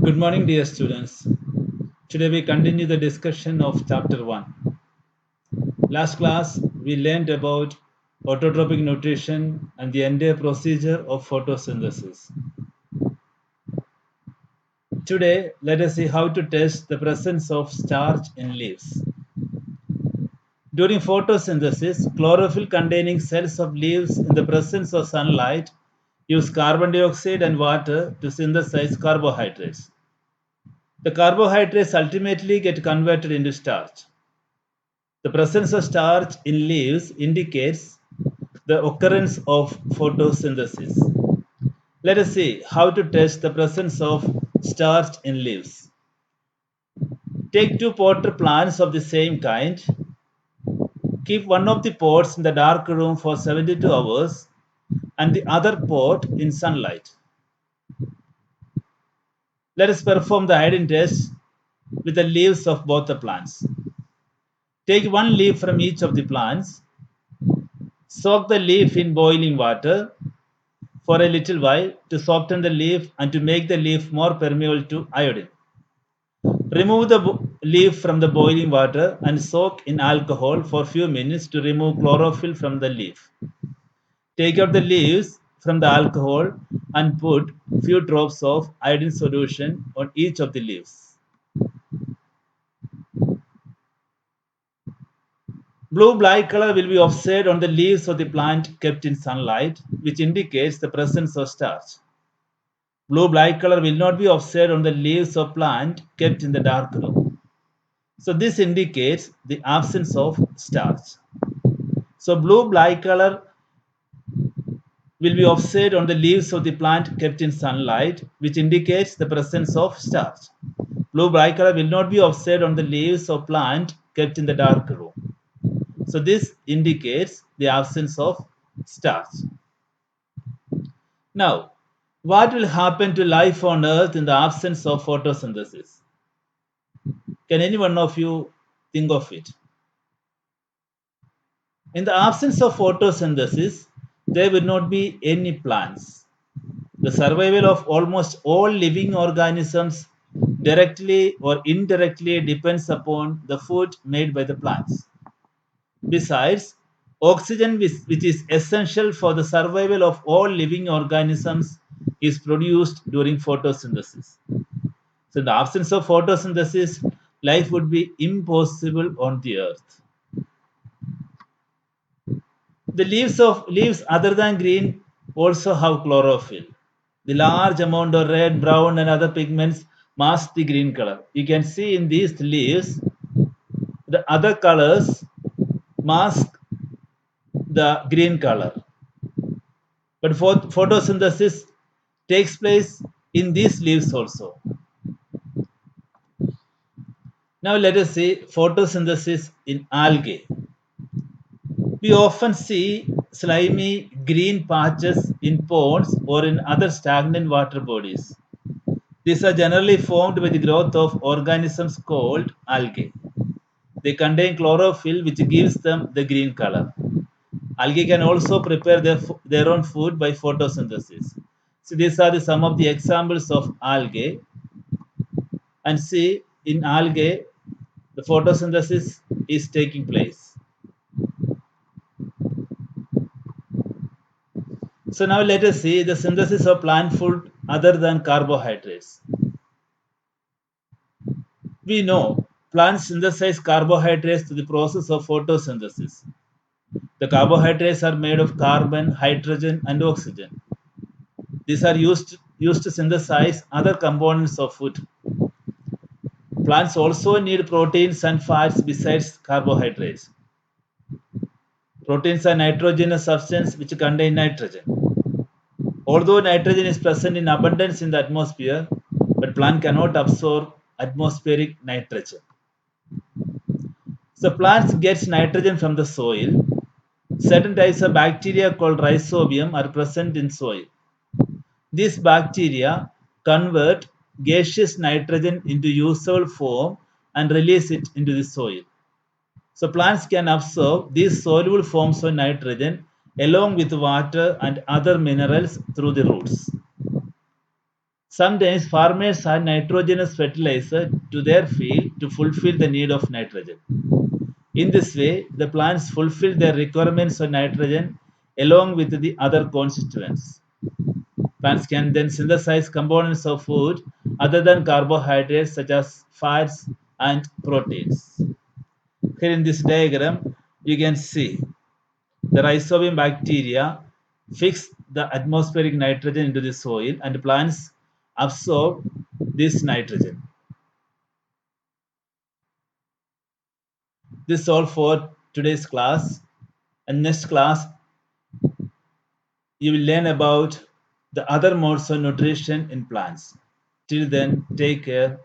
Good morning, dear students. Today we continue the discussion of chapter 1. Last class we learned about autotrophic nutrition and the entire procedure of photosynthesis. Today let us see how to test the presence of starch in leaves. During photosynthesis, chlorophyll containing cells of leaves in the presence of sunlight use carbon dioxide and water to synthesize carbohydrates. The carbohydrates ultimately get converted into starch. The presence of starch in leaves indicates the occurrence of photosynthesis. Let us see how to test the presence of starch in leaves. Take two potter plants of the same kind. Keep one of the pots in the dark room for 72 hours and the other pot in sunlight. Let us perform the hiding test with the leaves of both the plants. Take one leaf from each of the plants. Soak the leaf in boiling water for a little while to soften the leaf and to make the leaf more permeable to iodine. Remove the leaf from the boiling water and soak in alcohol for a few minutes to remove chlorophyll from the leaf. Take out the leaves from the alcohol and put few drops of iodine solution on each of the leaves. Blue-black color will be offset on the leaves of the plant kept in sunlight, which indicates the presence of starch. Blue-black color will not be offset on the leaves of plant kept in the dark room. So this indicates the absence of starch. So blue-black color will be offset on the leaves of the plant kept in sunlight, which indicates the presence of starch. Blue-black color will not be offset on the leaves of plant kept in the dark room. So this indicates the absence of starch. Now, what will happen to life on Earth in the absence of photosynthesis? Can any one of you think of it? In the absence of photosynthesis, there will not be any plants. The survival of almost all living organisms directly or indirectly depends upon the food made by the plants. Besides, oxygen, which is essential for the survival of all living organisms, is produced during photosynthesis. So, in the absence of photosynthesis, life would be impossible on the earth. The leaves other than green also have chlorophyll. The large amount of red, brown, and other pigments mask the green color. You can see in these leaves, the other colors mask the green color. But photosynthesis takes place in these leaves also. Now let us see photosynthesis in algae. We often see slimy green patches in ponds or in other stagnant water bodies. These are generally formed by the growth of organisms called algae. They contain chlorophyll which gives them the green color. Algae can also prepare their own food by photosynthesis. So these are some of the examples of algae. And see, in algae, the photosynthesis is taking place. So now let us see the synthesis of plant food other than carbohydrates. We know plants synthesize carbohydrates through the process of photosynthesis. The carbohydrates are made of carbon, hydrogen, and oxygen. These are used to synthesize other components of food. Plants also need proteins and fats besides carbohydrates. Proteins are nitrogenous substances which contain nitrogen. Although nitrogen is present in abundance in the atmosphere, but plant cannot absorb atmospheric nitrogen. So plants get nitrogen from the soil. Certain types of bacteria called rhizobium are present in soil. These bacteria convert gaseous nitrogen into usable form and release it into the soil. So plants can absorb these soluble forms of nitrogen along with water and other minerals through the roots. Sometimes farmers add nitrogenous fertilizer to their field to fulfill the need of nitrogen. In this way, the plants fulfill their requirements of nitrogen along with the other constituents. Plants can then synthesize components of food other than carbohydrates such as fats and proteins. Here in this diagram, you can see the rhizobium bacteria fix the atmospheric nitrogen into the soil and plants absorb this nitrogen. This is all for today's class. And next class, you will learn about the other modes of nutrition in plants. Till then, take care.